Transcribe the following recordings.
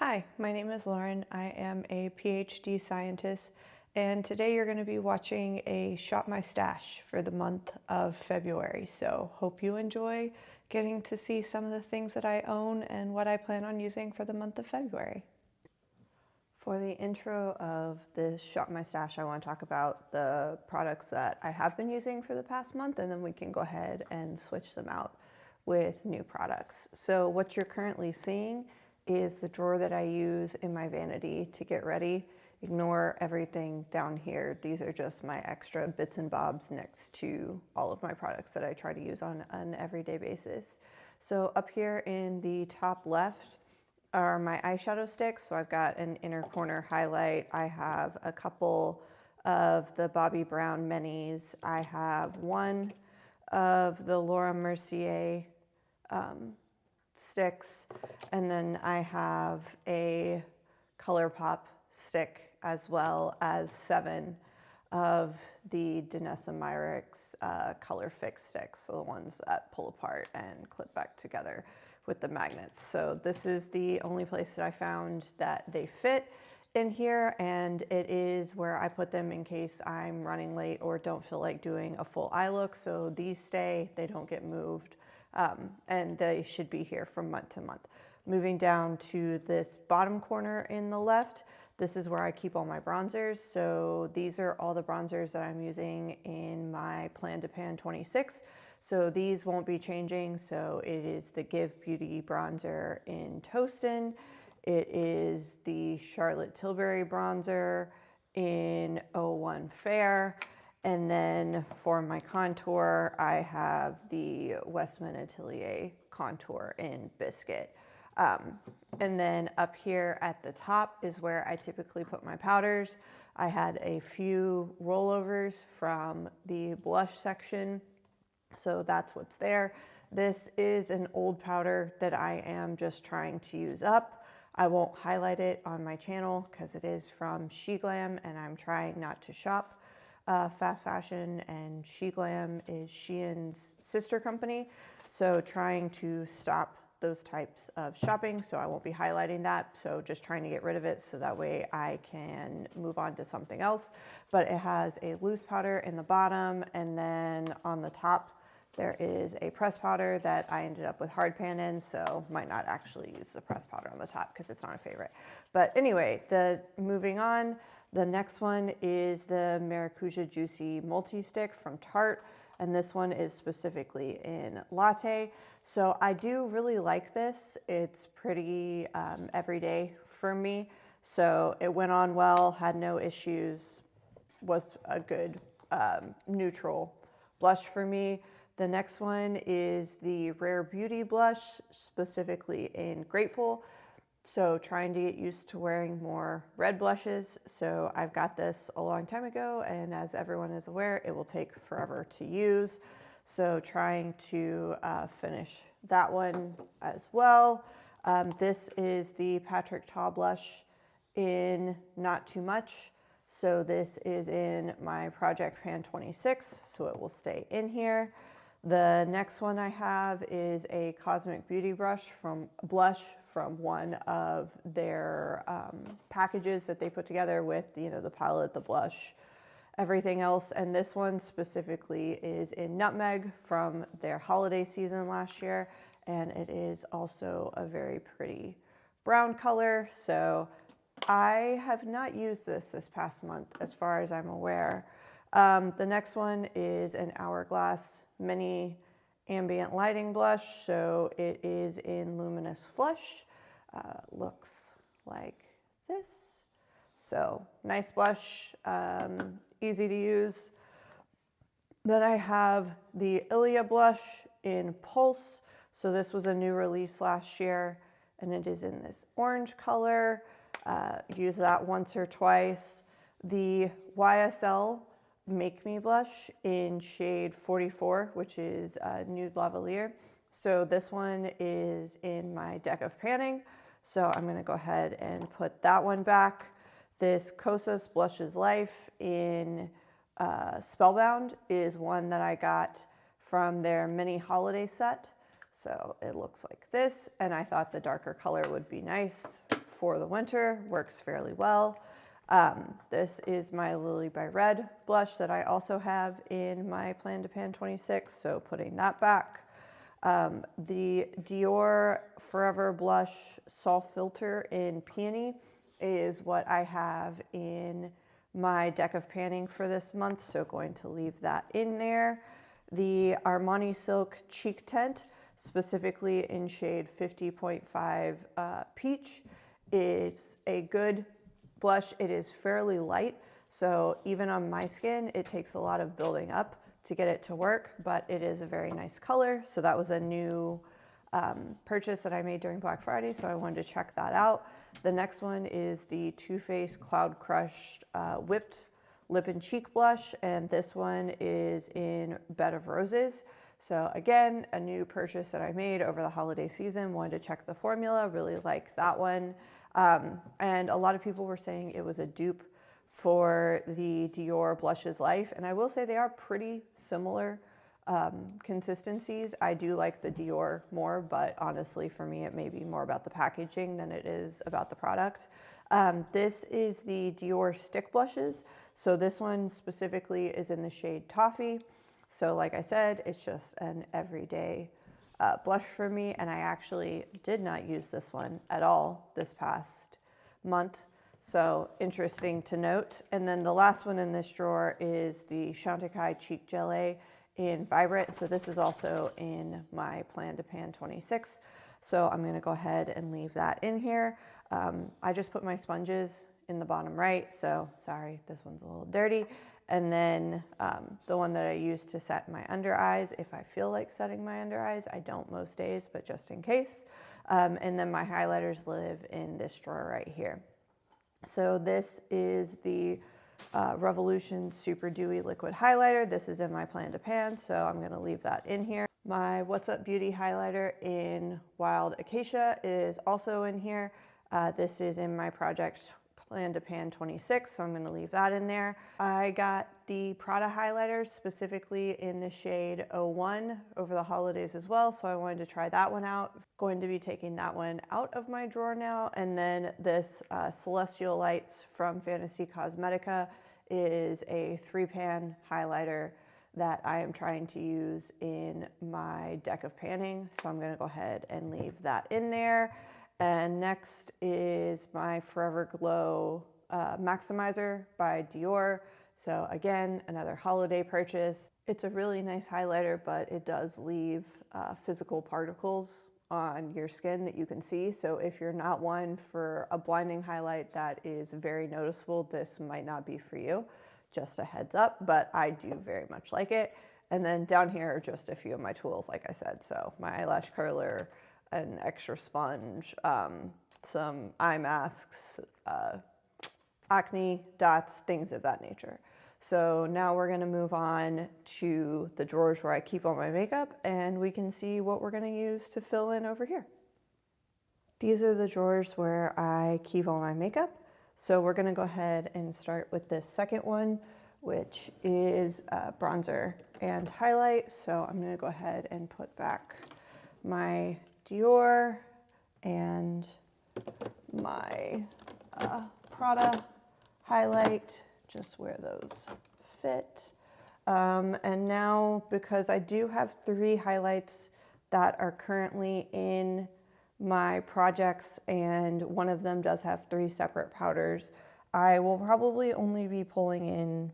Hi, my name is Lauren. I am a PhD scientist, and today you're going to be watching a Shop My Stash for the month of February. So hope you enjoy getting to see some of the things that I own and what I plan on using for the month of February. For the intro of this Shop My Stash, I want to talk about the products that I have been using for the past month, and then we can go ahead and switch them out with new products. So what you're currently seeing is the drawer that I use in my vanity to get ready. Ignore everything down here. These are just my extra bits and bobs next to all of my products that I try to use on an everyday basis. So up here in the top left are my eyeshadow sticks. So I've got an inner corner highlight. I have a couple of the Bobbi Brown minis. I have one of the Laura Mercier sticks, and then I have a ColourPop stick, as well as 7 of the Danessa Myricks Color Fix sticks, so the ones that pull apart and clip back together with the magnets. So this is the only place that I found that they fit in here, and it is where I put them in case I'm running late or don't feel like doing a full eye look. So these stay, they don't get moved. And they should be here from month to month. Moving down to this bottom corner in the left, this is where I keep all my bronzers. So these are all the bronzers that I'm using in my Plan to Pan 26. So these won't be changing. So it is the Give Beauty bronzer in Toastin. It is the Charlotte Tilbury bronzer in 01 Fair. And then for my contour, I have the Westman Atelier contour in Biscuit. And then up here at the top is where I typically put my powders. I had a few rollovers from the blush section, so that's what's there. This is an old powder that I am just trying to use up. I won't highlight it on my channel because it is from SheGlam, and I'm trying not to shop fast fashion, and SheGlam is Shein's sister company, so trying to stop those types of shopping, so I won't be highlighting that. So just trying to get rid of it so that way I can move on to something else. But it has a loose powder in the bottom, and then on the top there is a press powder that I ended up with hard pan in, so might not actually use the press powder on the top because it's not a favorite. But anyway, moving on, the next one is the Maracuja Juicy Multi-Stick from Tarte, and this one is specifically in Latte. So I do really like this. It's pretty everyday for me. So it went on well, had no issues, was a good neutral blush for me. The next one is the Rare Beauty blush, specifically in Grateful. So trying to get used to wearing more red blushes. So I've got this a long time ago, and as everyone is aware, it will take forever to use. So trying to finish that one as well. This is the Patrick Ta blush in Not Too Much. So this is in my Project Pan 26, so it will stay in here. The next one I have is a Cosmic Beauty blush from one of their packages that they put together with, the palette, the blush, everything else. And this one specifically is in Nutmeg from their holiday season last year. And it is also a very pretty brown color. So I have not used this past month as far as I'm aware. The next one is an Hourglass Mini Ambient Lighting Blush. So it is in Luminous Flush. Looks like this. So nice blush, easy to use. Then I have the Ilia blush in Pulse. So this was a new release last year, and it is in this orange color. Use that once or twice. The YSL Make Me blush in shade 44, which is Nude Lavalier. So this one is in my deck of panning. So I'm gonna go ahead and put that one back. This Kosas Blushes Life in Spellbound is one that I got from their mini holiday set. So it looks like this, and I thought the darker color would be nice for the winter, works fairly well. This is my Lily by Red blush that I also have in my Plan to Pan 26, so putting that back. The Dior Forever Blush Soft Filter in Peony is what I have in my deck of panning for this month, so going to leave that in there. The Armani Silk Cheek Tint, specifically in shade 50.5 Peach, is a good blush. It is fairly light, so even on my skin, it takes a lot of building up to get it to work, but it is a very nice color. So that was a new purchase that I made during Black Friday, so I wanted to check that out. The next one is the Too Faced Cloud Crushed Whipped Lip and Cheek Blush, and this one is in Bed of Roses. So again, a new purchase that I made over the holiday season. Wanted to check the formula, really like that one. And a lot of people were saying it was a dupe for the Dior Blushes Life, and I will say they are pretty similar consistencies. I do like the Dior more, but honestly for me it may be more about the packaging than it is about the product. This is the Dior Stick Blushes. So this one specifically is in the shade Toffee. So like I said, it's just an everyday blush for me, and I actually did not use this one at all this past month. So interesting to note. And then the last one in this drawer is the Chantecaille Cheek Gelée in Vibrant. So this is also in my Plan to Pan 26. So I'm gonna go ahead and leave that in here. I just put my sponges in the bottom right, so sorry, this one's a little dirty. And then the one that I use to set my under eyes, if I feel like setting my under eyes. I don't most days, but just in case. And then my highlighters live in this drawer right here. So this is the Revolution Super Dewy Liquid Highlighter. This is in my Plan to Pan, so I'm gonna leave that in here. My What's Up Beauty highlighter in Wild Acacia is also in here. This is in my project Plan to Pan 26, so I'm gonna leave that in there. I got the Prada highlighters specifically in the shade 01 over the holidays as well, so I wanted to try that one out. Going to be taking that one out of my drawer now. And then this Celestial Lights from Fantasy Cosmetica is a 3-pan highlighter that I am trying to use in my deck of panning, so I'm gonna go ahead and leave that in there. And next is my Forever Glow Maximizer by Dior. So again, another holiday purchase. It's a really nice highlighter, but it does leave physical particles on your skin that you can see. So if you're not one for a blinding highlight that is very noticeable, this might not be for you. Just a heads up, but I do very much like it. And then down here are just a few of my tools, like I said. So my eyelash curler, an extra sponge, some eye masks, acne dots, things of that nature. So now we're gonna move on to the drawers where I keep all my makeup, and we can see what we're gonna use to fill in over here. These are the drawers where I keep all my makeup. So we're gonna go ahead and start with this second one, which is bronzer and highlight. So I'm gonna go ahead and put back my Dior and my Prada highlight, just where those fit. And now, because I do have 3 highlights that are currently in my projects, and one of them does have 3 separate powders, I will probably only be pulling in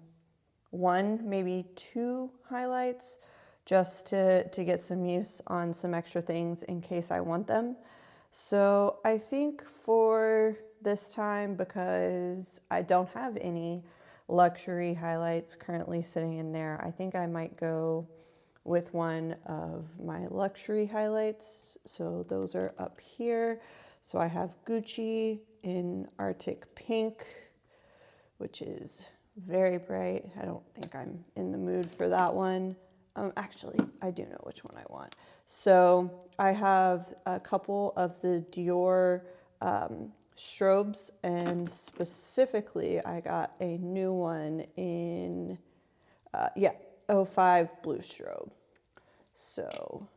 1, maybe 2 highlights, just to get some use on some extra things in case I want them. So I think for this time, because I don't have any luxury highlights currently sitting in there, I think I might go with one of my luxury highlights. So those are up here. So I have Gucci in Arctic Pink, which is very bright. I don't think I'm in the mood for that one. Actually, I do know which one I want. So I have a couple of the Dior strobes, and specifically I got a new one in 05 blue strobe. So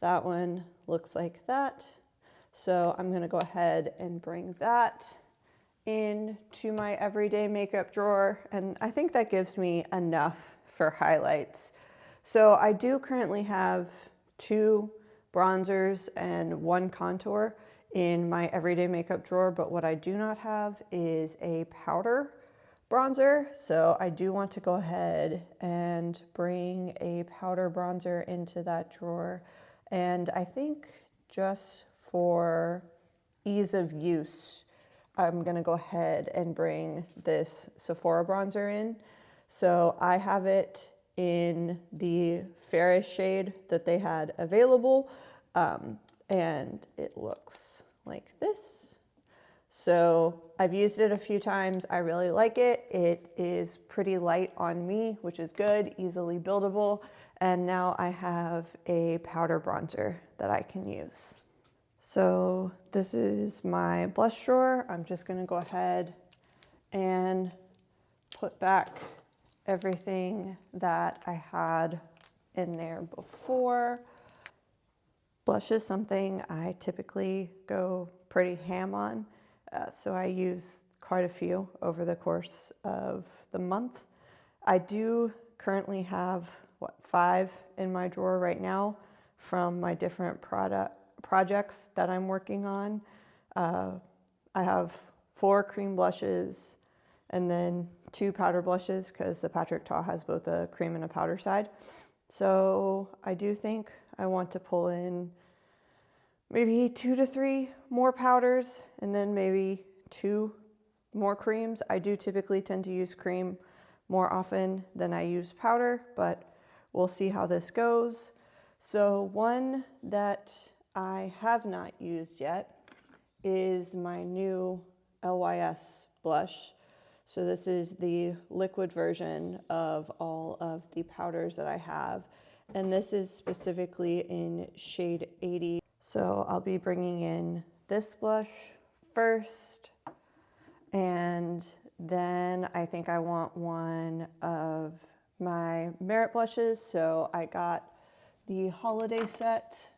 that one looks like that. So I'm gonna go ahead and bring that into my everyday makeup drawer, and I think that gives me enough for highlights. So I do currently have 2 bronzers and 1 contour in my everyday makeup drawer, but what I do not have is a powder bronzer. So I do want to go ahead and bring a powder bronzer into that drawer. And I think just for ease of use, I'm gonna go ahead and bring this Sephora bronzer in. So I have it in the fairest shade that they had available, and it looks like this. So I've used it a few times. I really like it. It is pretty light on me, which is good, easily buildable. And now I have a powder bronzer that I can use. So this is my blush drawer. I'm just gonna go ahead and put back everything that I had in there before. Blush is something I typically go pretty ham on, so I use quite a few over the course of the month. I do currently have, 5 in my drawer right now from my different projects that I'm working on. I have 4 cream blushes and then 2 powder blushes because the Patrick Ta has both a cream and a powder side. So I do think I want to pull in maybe 2 to 3 more powders and then maybe 2 more creams. I do typically tend to use cream more often than I use powder, but we'll see how this goes. So one that I have not used yet is my new LYS blush. So this is the liquid version of all of the powders that I have. And this is specifically in shade 80. So I'll be bringing in this blush first. And then I think I want one of my Merit blushes. So I got the holiday set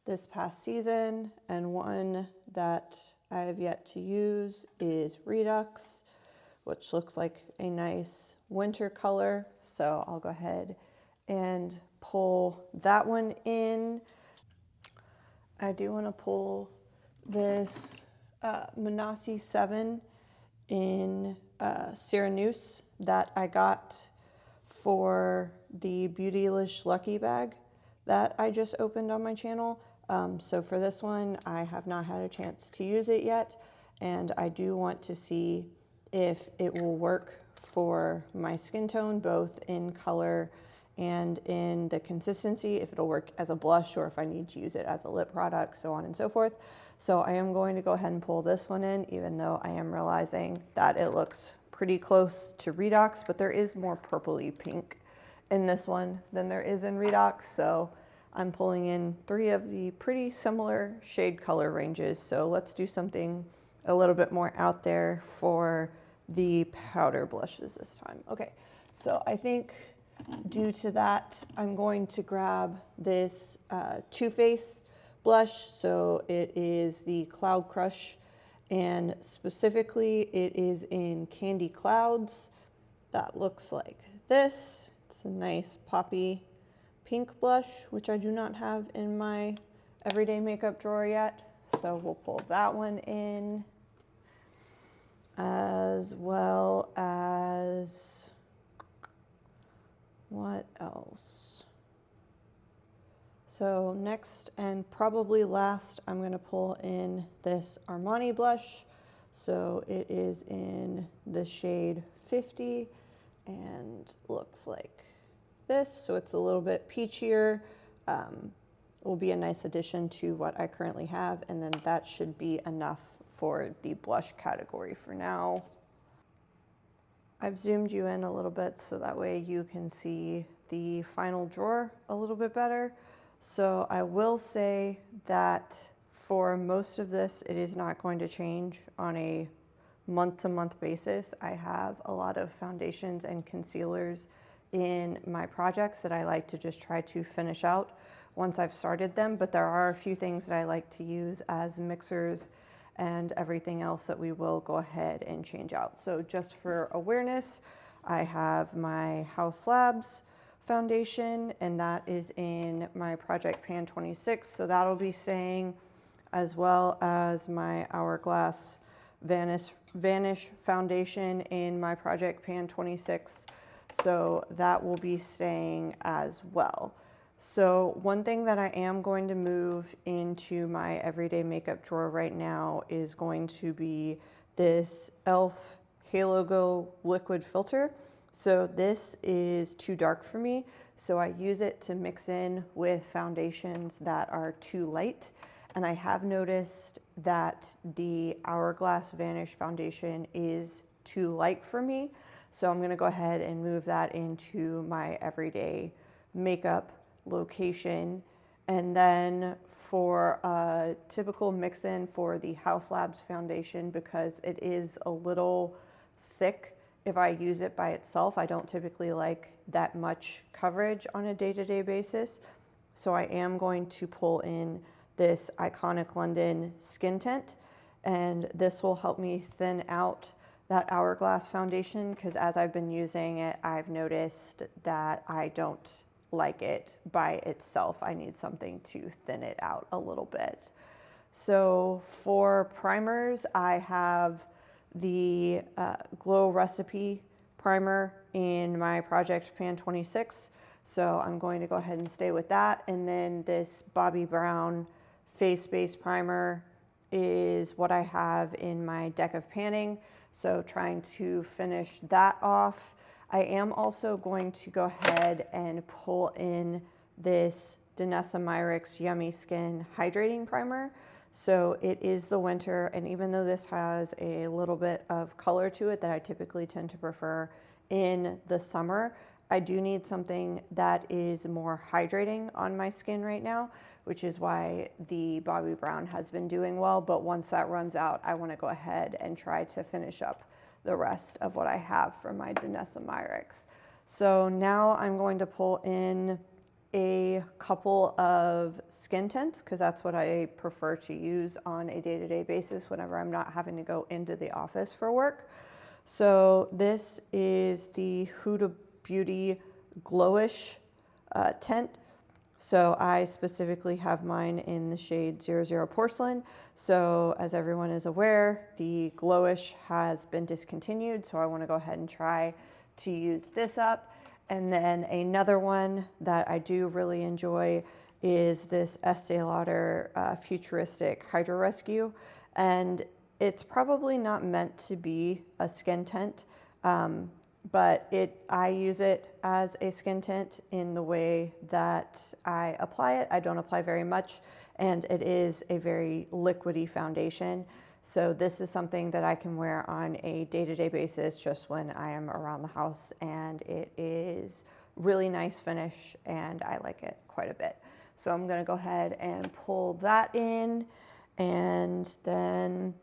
this past season, and one that I have yet to use is Redux, which looks like a nice winter color. So I'll go ahead and pull that one in. I do want to pull this Manasi 7 in Cyrenus that I got for the Beautylish Lucky Bag that I just opened on my channel. So for this one, I have not had a chance to use it yet, and I do want to see if it will work for my skin tone, both in color and in the consistency, if it'll work as a blush or if I need to use it as a lip product, so on and so forth. So I am going to go ahead and pull this one in, even though I am realizing that it looks pretty close to Redux, but there is more purpley pink in this one than there is in Redux. So I'm pulling in 3 of the pretty similar shade color ranges. So let's do something a little bit more out there for the powder blushes this time. Okay, so I think due to that, I'm going to grab this Too Faced blush. So it is the Cloud Crush, and specifically it is in Candy Clouds. That looks like this. It's a nice poppy pink blush, which I do not have in my everyday makeup drawer yet. So we'll pull that one in, as well as, what else? So next and probably last, I'm gonna pull in this Armani blush. So it is in the shade 50 and looks like this. So it's a little bit peachier. Will be a nice addition to what I currently have, and then that should be enough for the blush category for now. I've zoomed you in a little bit so that way you can see the final drawer a little bit better. So I will say that for most of this, it is not going to change on a month-to-month basis. I have a lot of foundations and concealers in my projects that I like to just try to finish out once I've started them, but there are a few things that I like to use as mixers and everything else that we will go ahead and change out. So just for awareness, I have my House Labs foundation, and that is in my Project Pan 26, so that'll be staying, as well as my Hourglass Vanish foundation in my Project Pan 26, so that will be staying as well. So one thing that I am going to move into my everyday makeup drawer right now is going to be this e.l.f. Halo Glow liquid filter. So this is too dark for me, so I use it to mix in with foundations that are too light. And I have noticed that the Hourglass Vanish foundation is too light for me. So I'm gonna go ahead and move that into my everyday makeup location. And then for a typical mix-in for the House Labs foundation, because it is a little thick, if I use it by itself, I don't typically like that much coverage on a day-to-day basis. So I am going to pull in this Iconic London Skin Tint, and this will help me thin out that Hourglass foundation, because as I've been using it, I've noticed that I don't like it by itself. I need something to thin it out a little bit. So for primers, I have the Glow Recipe primer in my Project Pan 26. So I'm going to go ahead and stay with that. And then this Bobbi Brown Face Base Primer is what I have in my deck of panning. So trying to finish that off. I am also going to go ahead and pull in this Danessa Myricks Yummy Skin Hydrating Primer. So it is the winter, and even though this has a little bit of color to it that I typically tend to prefer in the summer, I do need something that is more hydrating on my skin right now, which is why the Bobbi Brown has been doing well. But once that runs out, I want to go ahead and try to finish up the rest of what I have for my Danessa Myricks. So now I'm going to pull in a couple of skin tints, because that's what I prefer to use on a day-to-day basis whenever I'm not having to go into the office for work. So this is the Huda Beauty Glowish tint. So I specifically have mine in the shade 00 Porcelain. So as everyone is aware, the Glowish has been discontinued, so I want to go ahead and try to use this up. And then another one that I do really enjoy is this Estee Lauder Futuristic Hydro Rescue. And it's probably not meant to be a skin tint, but I use it as a skin tint in the way that I apply it. I don't apply very much, and it is a very liquidy foundation. So this is something that I can wear on a day-to-day basis just when I am around the house, and it is really nice finish and I like it quite a bit. So I'm gonna go ahead and pull that in. And then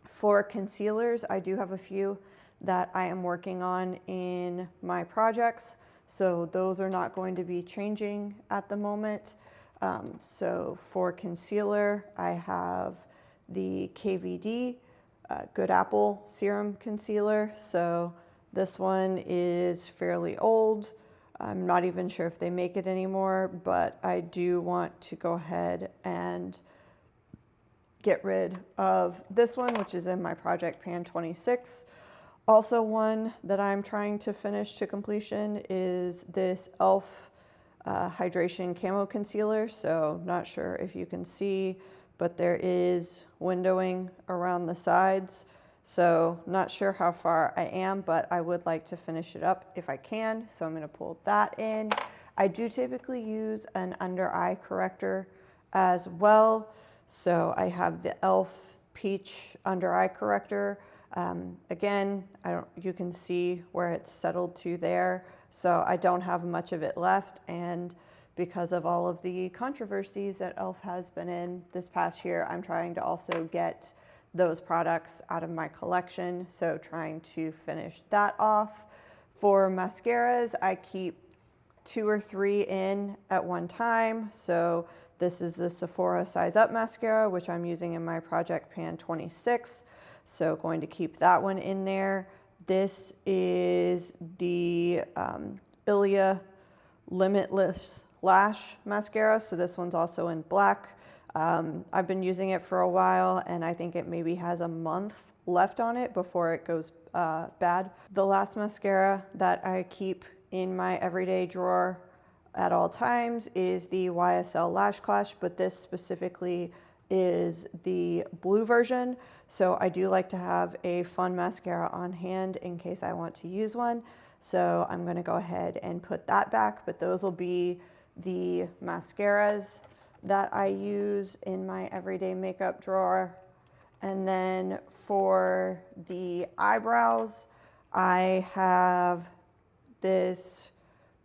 for concealers, I do have a few that I am working on in my projects. So those are not going to be changing at the moment. So for concealer, I have the KVD Good Apple Serum Concealer. So this one is fairly old. I'm not even sure if they make it anymore, but I do want to go ahead and get rid of this one, which is in my Project Pan 26. Also one that I'm trying to finish to completion is this e.l.f. Hydration Camo Concealer. So not sure if you can see, but there is windowing around the sides. So not sure how far I am, but I would like to finish it up if I can. So I'm gonna pull that in. I do typically use an under eye corrector as well. So I have the e.l.f. Peach under eye corrector. Again, you can see where it's settled to there. So I don't have much of it left. And because of all of the controversies that e.l.f. has been in this past year, I'm trying to also get those products out of my collection. So trying to finish that off. For mascaras, I keep 2 or 3 in at one time. So this is the Sephora Size Up mascara, which I'm using in my Project Pan 26. So going to keep that one in there. This is the Ilia Limitless Lash Mascara. So this one's also in black. I've been using it for a while, and I think it maybe has a month left on it before it goes bad. The last mascara that I keep in my everyday drawer at all times is the YSL Lash Clash, but this specifically is the blue version. So I do like to have a fun mascara on hand in case I want to use one. So I'm gonna go ahead and put that back, but those will be the mascaras that I use in my everyday makeup drawer. And then for the eyebrows, I have this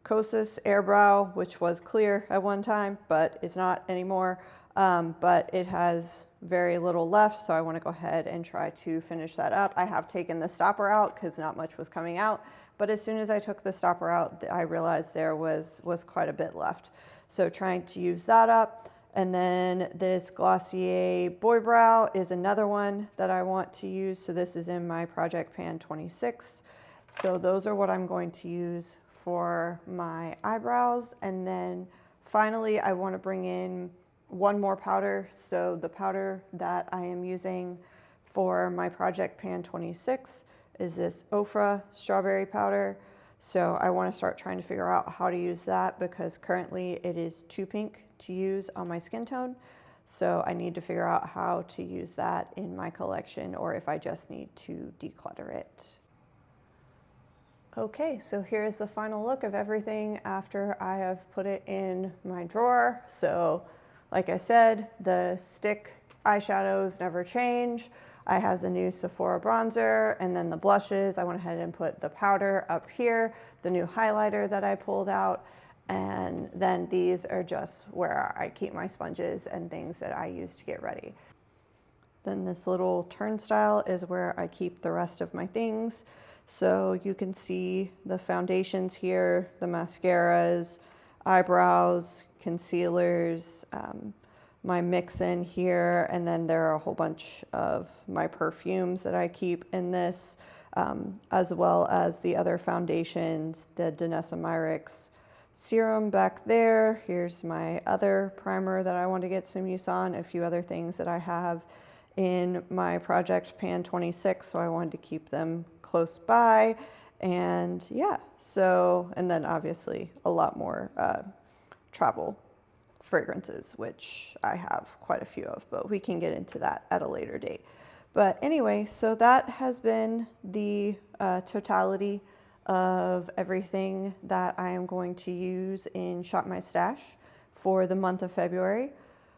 Kosas Airbrow, which was clear at one time, but it's not anymore. But it has very little left, so I want to go ahead and try to finish that up. I have taken the stopper out because not much was coming out, but as soon as I took the stopper out, I realized there was quite a bit left. So trying to use that up. And then this Glossier Boy Brow is another one that I want to use. So this is in my Project Pan 26. So those are what I'm going to use for my eyebrows. And then finally, I want to bring in one more powder. So the powder that I am using for my Project Pan 26 is this Ofra strawberry powder. So I want to start trying to figure out how to use that because currently it is too pink to use on my skin tone. So I need to figure out how to use that in my collection or if I just need to declutter it. Okay, so here's the final look of everything after I have put it in my drawer. So like I said, the stick eyeshadows never change. I have the new Sephora bronzer and then the blushes. I went ahead and put the powder up here, the new highlighter that I pulled out, and then these are just where I keep my sponges and things that I use to get ready. Then this little turnstile is where I keep the rest of my things. So you can see the foundations here, the mascaras, eyebrows, concealers, my mix in here, and then there are a whole bunch of my perfumes that I keep in this, as well as the other foundations, the Danessa Myricks serum back there. Here's my other primer that I want to get some use on, a few other things that I have in my Project Pan 26, so I wanted to keep them close by. And yeah, so, and then obviously a lot more travel fragrances, which I have quite a few of, but we can get into that at a later date. But anyway, so that has been the totality of everything that I am going to use in Shop My Stash for the month of February.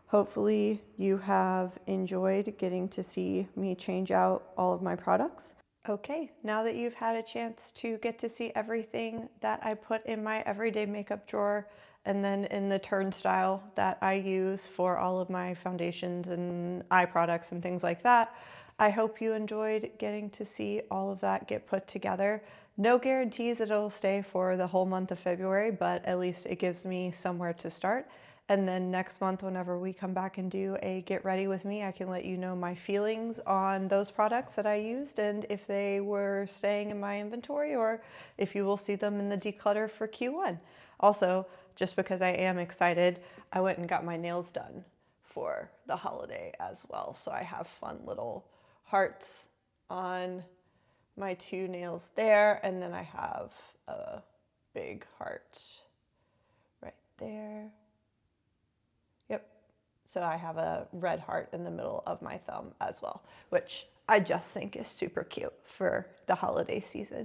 Hopefully you have enjoyed getting to see me change out all of my products. Okay, now that you've had a chance to get to see everything that I put in my everyday makeup drawer and then in the turnstile that I use for all of my foundations and eye products and things like that, I hope you enjoyed getting to see all of that get put together. No guarantees that it'll stay for the whole month of February, but at least it gives me somewhere to start. And then next month, whenever we come back and do a get ready with me, I can let you know my feelings on those products that I used and if they were staying in my inventory or if you will see them in the declutter for Q1. Also, just because I am excited, I went and got my nails done for the holiday as well. So I have fun little hearts on my 2 nails there, and then I have a big heart right there. Yep. So I have a red heart in the middle of my thumb as well, which I just think is super cute for the holiday season.